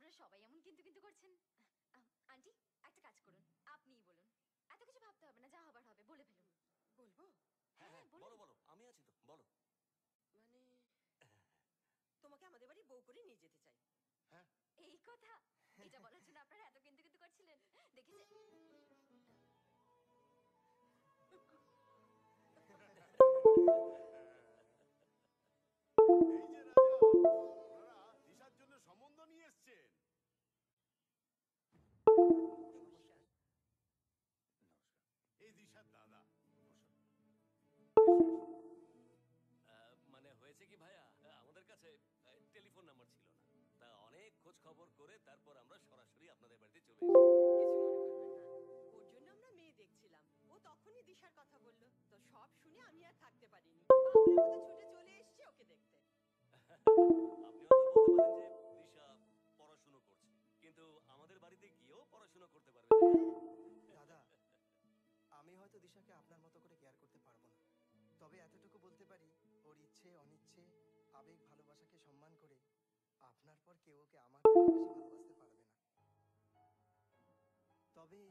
আপনারা সবাই এমন কিন্তু কিন্তু করছেন। আন্টি, একটা কাজ করুন, আপনিই বলুন। এত কিছু ভাবতে হবে না, যা হবার হবে, বলে ফেলুন। বলবো? হ্যাঁ, বলো বলুন। বলো, আমি আছি তো, বলো। মানে তোমাকে আমাদের বাড়ি বউ করে নিয়ে যেতে চাই। হ্যাঁ, এই কথা? এটা বলার জন্য আপনারা এত কিন্তু কিন্তু করছিলেন? দেখেছে? এই যে রাজা, ওনারা দিশার জন্য সম্বন্ধ নিয়ে এসছেন। নমস্কার। নমস্কার। এই দিশার দাদা। বসুন। মানে হয়েছে কি ভাইয়া, আমাদের কাছে টেলিফোন নাম্বার ছিল না, তা অনেক খোঁজ খবর করে তারপর আমরা সরাসরি আপনাদের বাড়িতে চলে এসেছি। কিছু মনে করবেন না, ওর জন্য আমরা মেয়ে দেখছিলাম। ও তখনই দিশার কথা বললো, তো সব শুনে আমি আর থাকতে পারিনি, পাগলের মতো ছুটে চলে এসেছি ওকে দেখতে। আপনি হয়তো বলতে পারেন যে দিশা পড়াশুনো করছে, কিন্তু আমাদের বাড়িতে গিয়েও পড়াশুনো করতে পারবে, তাই না? দাদা, আমি হয়তো দিশাকে আপনার মতো করে কেয়ার করতে পারবো না, তবে এতটুকু বলতে পারি, ওর ইচ্ছে অনিচ্ছে আবেগ ভালোবাসাকে সম্মান করে আপনার পর কেউ ওকে আমার থেকে বেশি ভালোবাসতে পারবে না। তবে